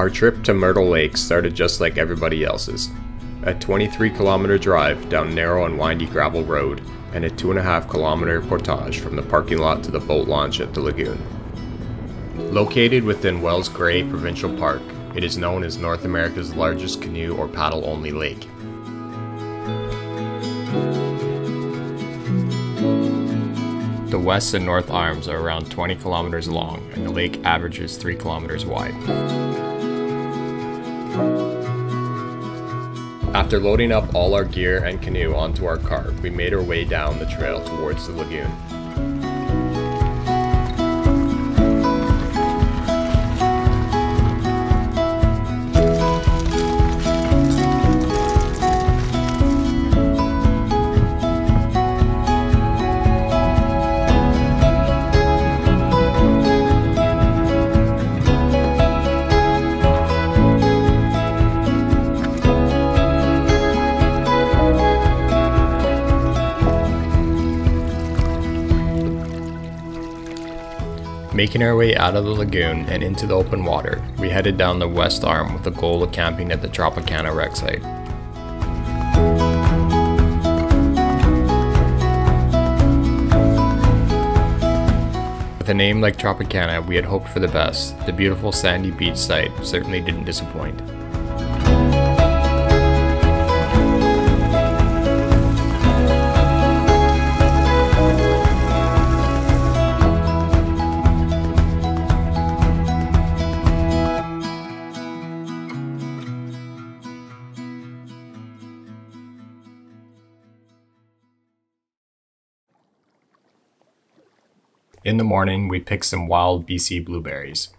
Our trip to Murtle Lake started just like everybody else's. A 23-kilometer drive down narrow and windy gravel road, and a 2.5-kilometer portage from the parking lot to the boat launch at the lagoon. Located within Wells Gray Provincial Park, it is known as North America's largest canoe or paddle-only lake. The west and north arms are around 20 kilometers long, and the lake averages 3 kilometers wide. After loading up all our gear and canoe onto our cart, we made our way down the trail towards the lagoon. Making our way out of the lagoon and into the open water, we headed down the west arm with the goal of camping at the Tropicana wreck site. With a name like Tropicana, we had hoped for the best. The beautiful sandy beach site certainly didn't disappoint. In the morning, we picked some wild BC blueberries.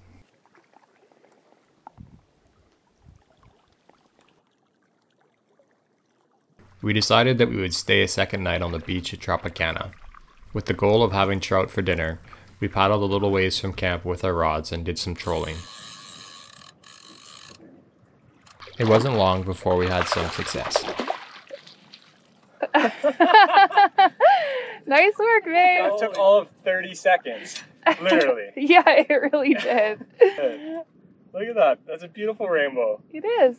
We decided that we would stay a second night on the beach at Tropicana. With the goal of having trout for dinner, we paddled a little ways from camp with our rods and did some trolling. It wasn't long before we had some success. Nice work, babe. That took all of 30 seconds. Literally. Yeah, it really did. Look at that. That's a beautiful rainbow. It is.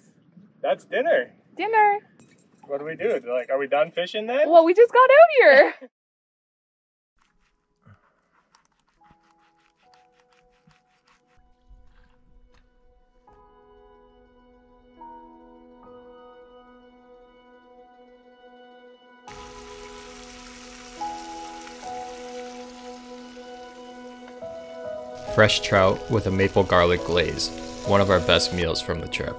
That's dinner. Dinner. What do we do? Like, are we done fishing then? Well, we just got out here. Fresh trout with a maple garlic glaze, one of our best meals from the trip.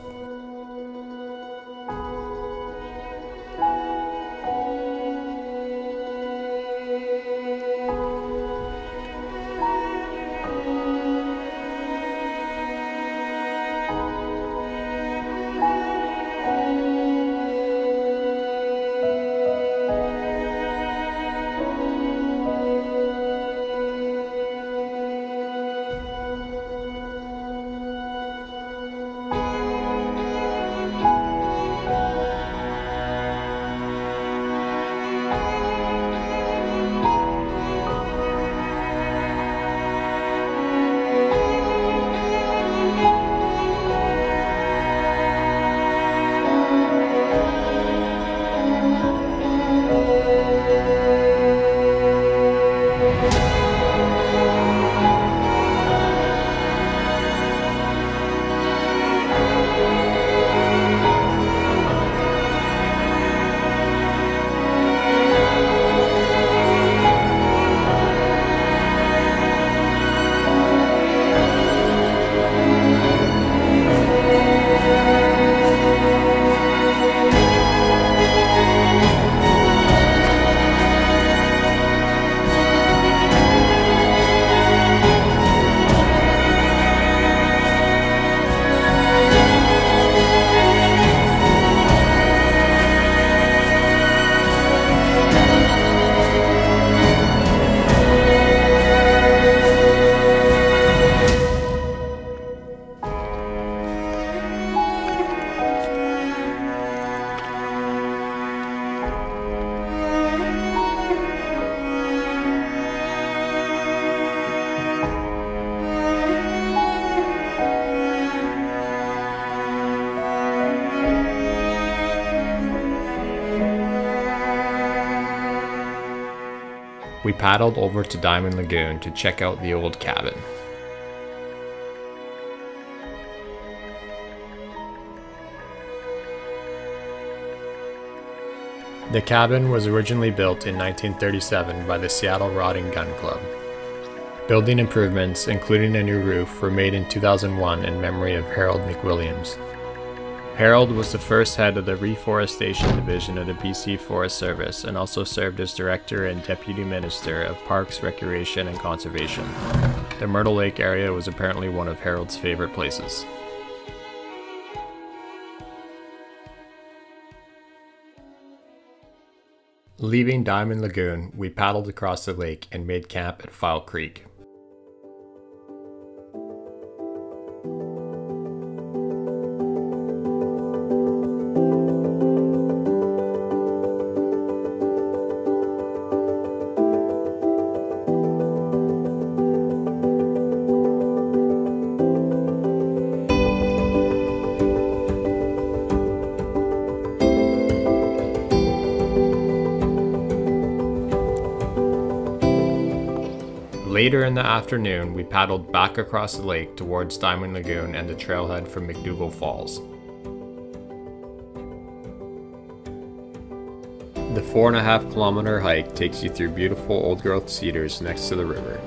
We paddled over to Diamond Lagoon to check out the old cabin. The cabin was originally built in 1937 by the Seattle Rod and Gun Club. Building improvements, including a new roof, were made in 2001 in memory of Harold McWilliams. Harold was the first head of the Reforestation Division of the BC Forest Service and also served as Director and Deputy Minister of Parks, Recreation and Conservation. The Murtle Lake area was apparently one of Harold's favorite places. Leaving Diamond Lagoon, we paddled across the lake and made camp at Fowl Creek. Later in the afternoon, we paddled back across the lake towards Diamond Lagoon and the trailhead from McDougall Falls. The 4.5 kilometer hike takes you through beautiful old growth cedars next to the river.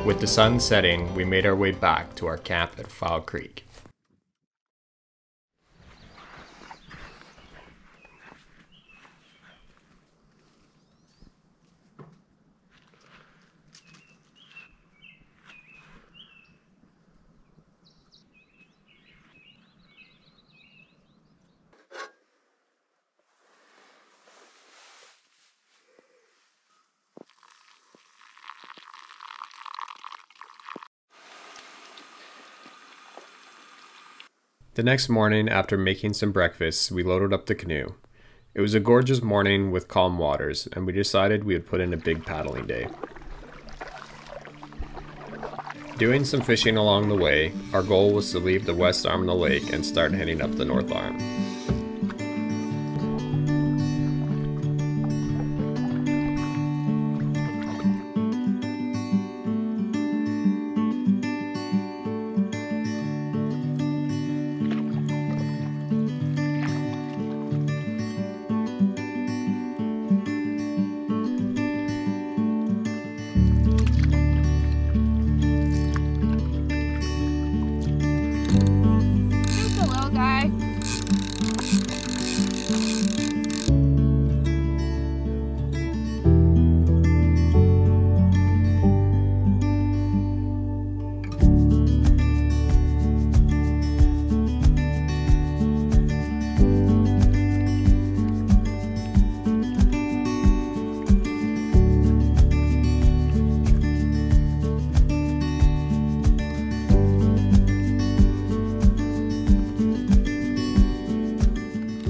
With the sun setting, we made our way back to our camp at Fowl Creek. The next morning, after making some breakfast, we loaded up the canoe. It was a gorgeous morning with calm waters, and we decided we would put in a big paddling day. Doing some fishing along the way, our goal was to leave the west arm of the lake and start heading up the north arm.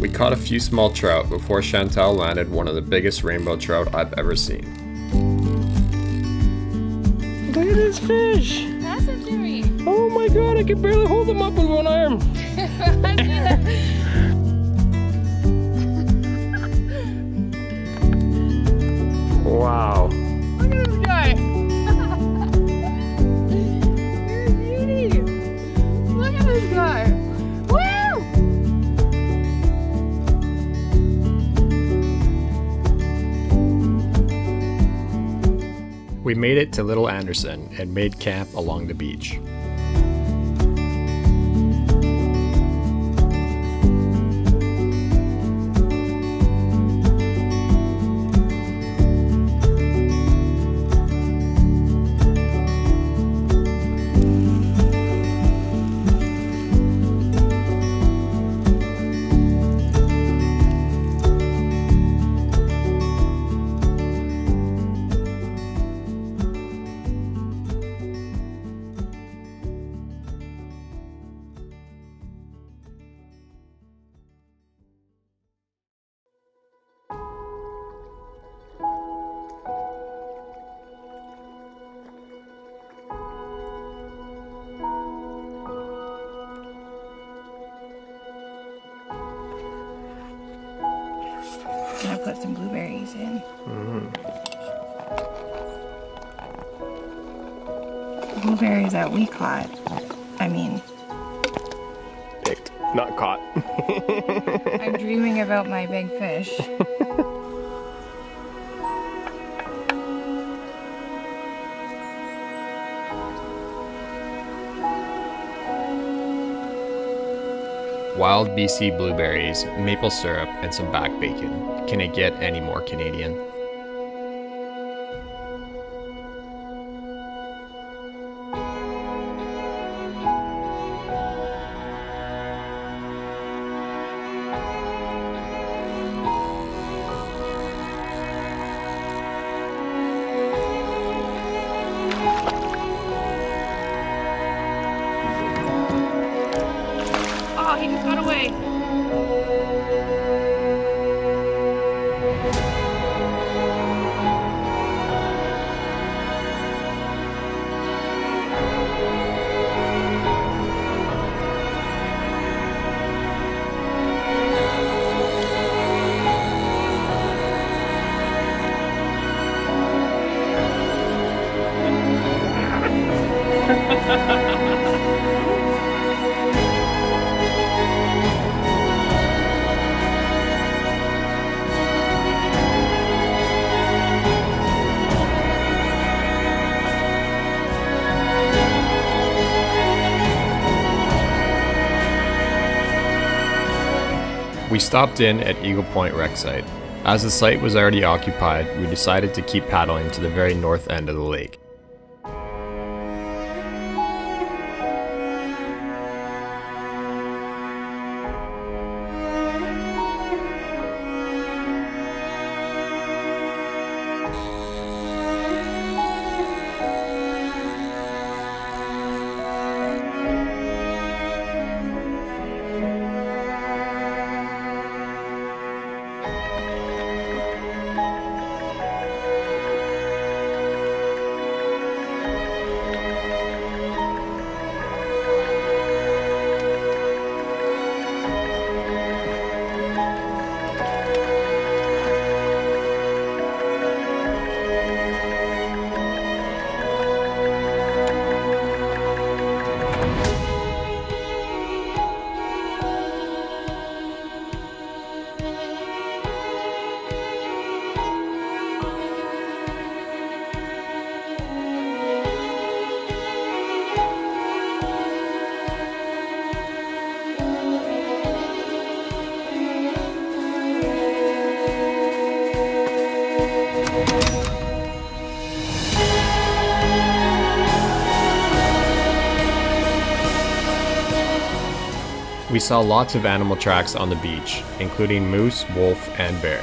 We caught a few small trout before Chantal landed one of the biggest rainbow trout I've ever seen. Look at this fish! That's a Jimmy. Oh my God, I can barely hold them up with one arm. Wow. Look at this guy. You're a beauty. Look at this guy. Woo! We made it to Little Anderson and made camp along the beach. I'm gonna put some blueberries in. Blueberries that we caught. I mean, Picked, not caught. I'm dreaming about my big fish. Wild BC blueberries, maple syrup, and some back bacon. Can it get any more Canadian? Oh, he just got away. We stopped in at Eagle Point Wreck Site. As the site was already occupied, we decided to keep paddling to the very north end of the lake. We saw lots of animal tracks on the beach, including moose, wolf, and bear.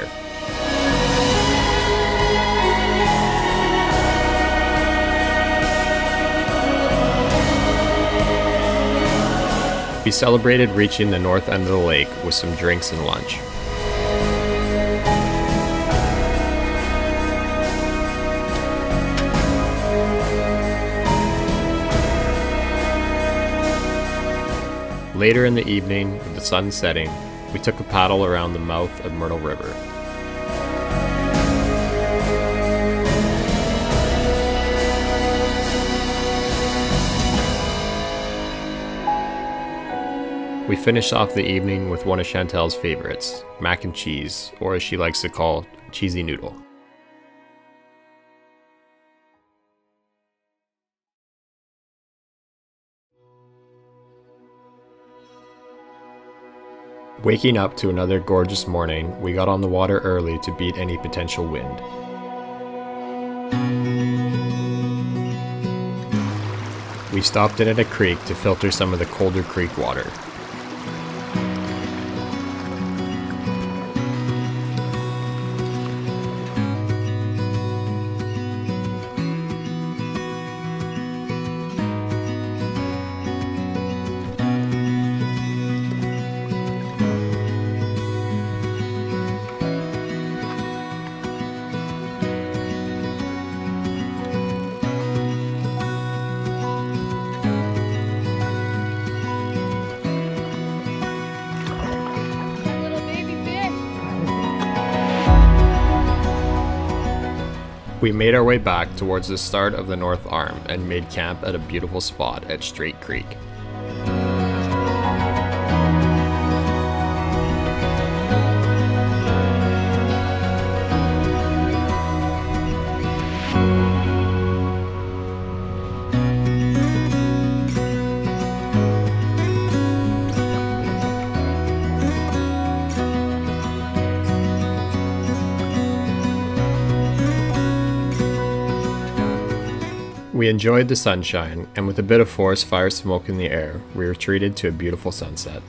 We celebrated reaching the north end of the lake with some drinks and lunch. Later in the evening, with the sun setting, we took a paddle around the mouth of Murtle River. We finished off the evening with one of Chantel's favorites, mac and cheese, or as she likes to call, cheesy noodle. Waking up to another gorgeous morning, we got on the water early to beat any potential wind. We stopped in at a creek to filter some of the colder creek water. We made our way back towards the start of the North Arm and made camp at a beautiful spot at Straight Creek. We enjoyed the sunshine, and with a bit of forest fire smoke in the air, we were treated to a beautiful sunset.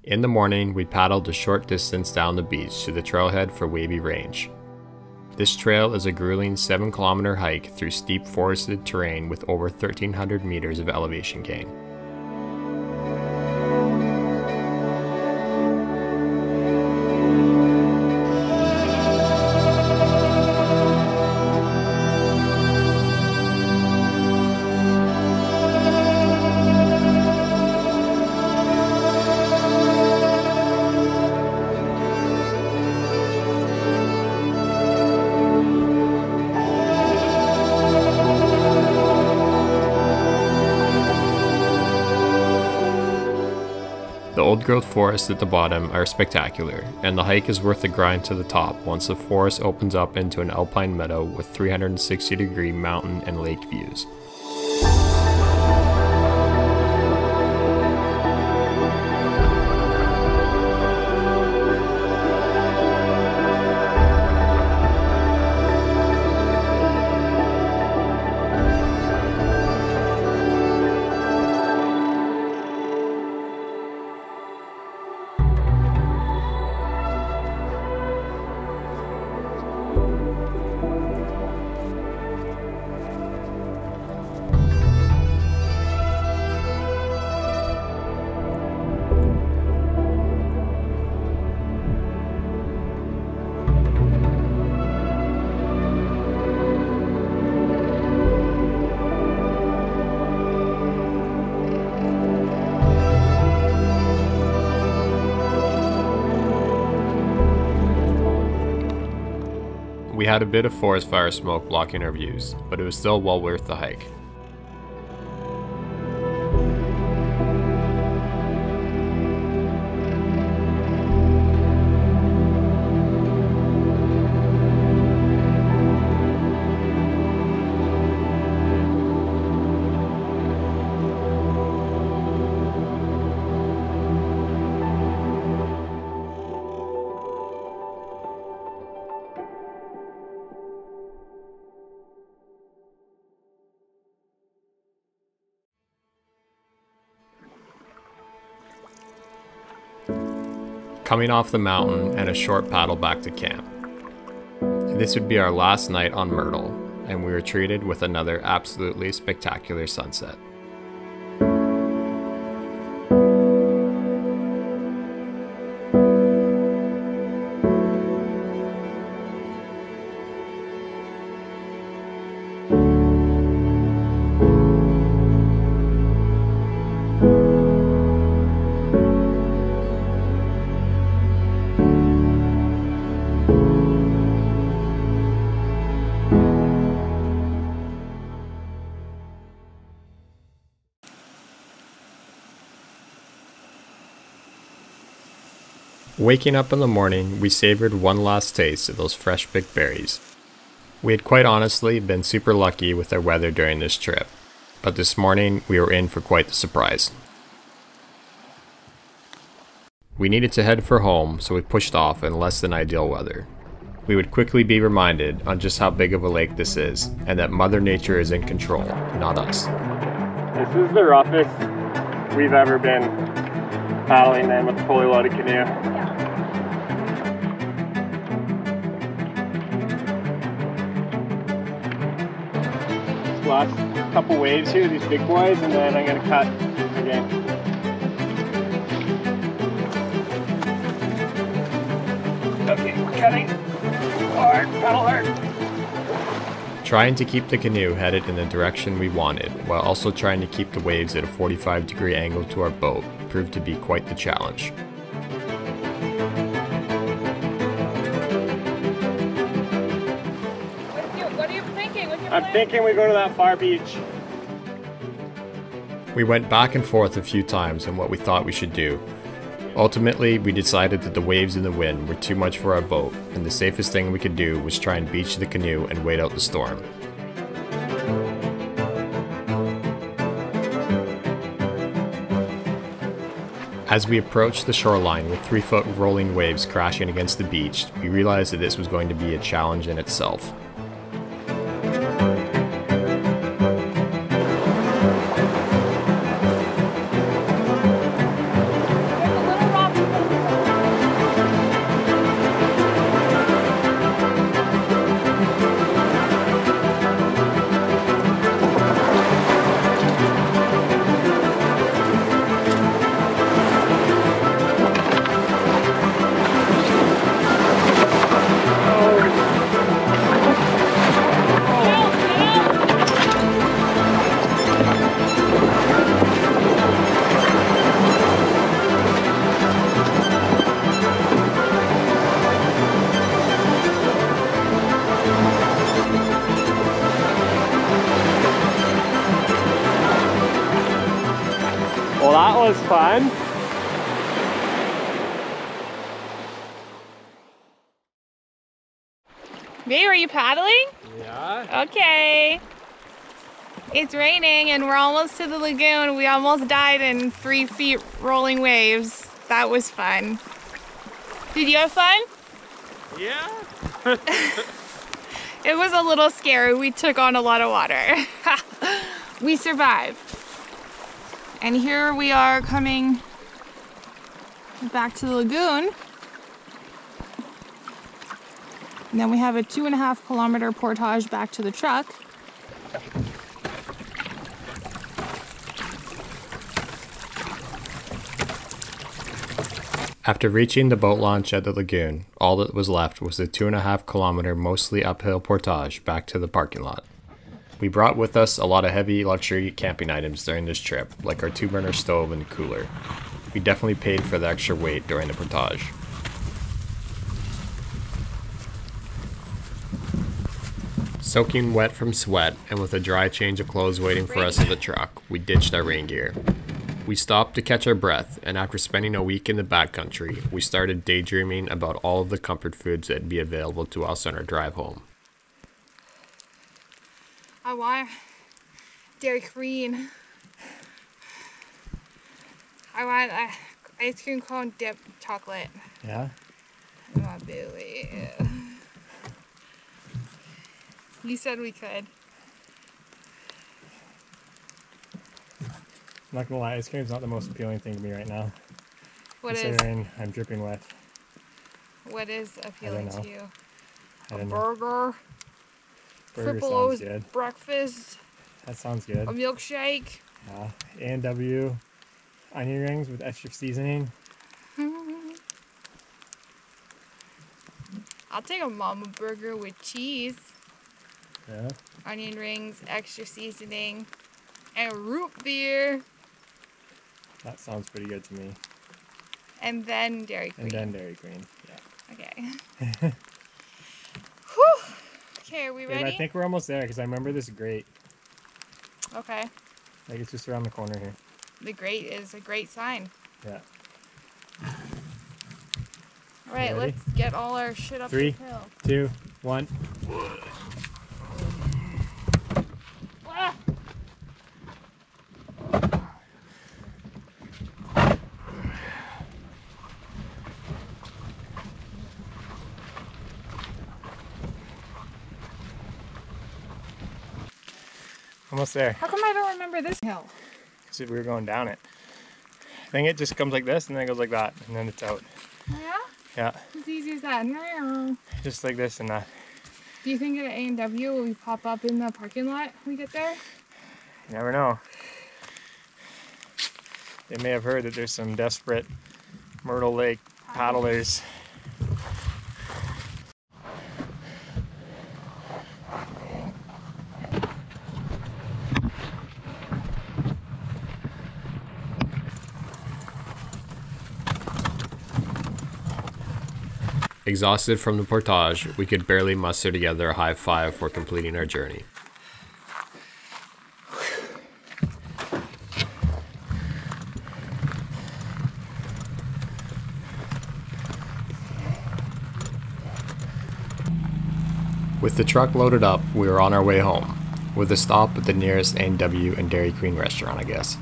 In the morning, we paddled a short distance down the beach to the trailhead for Wavy Range. This trail is a grueling 7-kilometer hike through steep forested terrain with over 1,300 meters of elevation gain. The old-growth forests at the bottom are spectacular, and the hike is worth the grind to the top once the forest opens up into an alpine meadow with 360-degree mountain and lake views. We had a bit of forest fire smoke blocking our views, but it was still well worth the hike. Coming off the mountain and a short paddle back to camp. This would be our last night on Myrtle, and we were treated with another absolutely spectacular sunset. Waking up in the morning, we savored one last taste of those fresh picked berries. We had quite honestly been super lucky with our weather during this trip, but this morning we were in for quite the surprise. We needed to head for home, so we pushed off in less than ideal weather. We would quickly be reminded on just how big of a lake this is, and that Mother Nature is in control, not us. This is the roughest we've ever been paddling then with a fully loaded canoe. Last couple waves here, these big boys, and then I'm gonna cut again. Okay, we're cutting hard, paddle hard. Trying to keep the canoe headed in the direction we wanted, while also trying to keep the waves at a 45-degree angle to our boat, proved to be quite the challenge. I'm thinking we go to that far beach. We went back and forth a few times on what we thought we should do. Ultimately, we decided that the waves and the wind were too much for our boat, and the safest thing we could do was try and beach the canoe and wait out the storm. As we approached the shoreline with 3-foot rolling waves crashing against the beach, we realized that this was going to be a challenge in itself. Well, that was fun. Babe, are you paddling? Yeah. Okay. It's raining and we're almost to the lagoon. We almost died in 3 feet rolling waves. That was fun. Did you have fun? Yeah. It was a little scary. We took on a lot of water. We survived. And here we are coming back to the lagoon. And then we have a 2.5 kilometer portage back to the truck. After reaching the boat launch at the lagoon, all that was left was the 2.5 kilometer mostly uphill portage back to the parking lot. We brought with us a lot of heavy luxury camping items during this trip, like our 2-burner stove and cooler. We definitely paid for the extra weight during the portage. Soaking wet from sweat and with a dry change of clothes waiting for us in the truck, we ditched our rain gear. We stopped to catch our breath, and after spending a week in the backcountry, we started daydreaming about all of the comfort foods that'd be available to us on our drive home. I want Dairy Queen. I want ice cream cone dipped chocolate. Yeah. I want Billy. You said we could. I'm not gonna lie, ice cream's not the most appealing thing to me right now. What is? Considering I'm dripping wet. What is appealing to you? a burger, Burger Triple sounds O's good. breakfast, That sounds good. a milkshake. A&W onion rings with extra seasoning. I'll take a mama burger with cheese, Yeah. onion rings, extra seasoning, and root beer, That sounds pretty good to me. and then Dairy Queen. And then Dairy Queen. Yeah. Okay. Whew. Okay, are we Okay, but ready? I think we're almost there because I remember this grate. Okay. Like it's just around the corner here. The grate is a great sign. Yeah. All right, Ready? let's get all our shit up 3, the hill. 2, 1. Ah! Almost there. How come I don't remember this hill? Because we were going down it. I think it just comes like this and then it goes like that and then it's out. Oh, yeah? Yeah. It's easy as that. No. Just like this and that. Do you think at A&W will we pop up in the parking lot when we get there? You never know. They may have heard that there's some desperate Murtle Lake paddlers. Exhausted from the portage, we could barely muster together a high five for completing our journey. With the truck loaded up, we were on our way home, with a stop at the nearest A&W and Dairy Queen restaurant, I guess.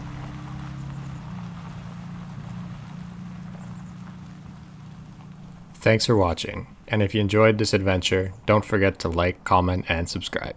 Thanks for watching, and if you enjoyed this adventure, don't forget to like, comment, and subscribe.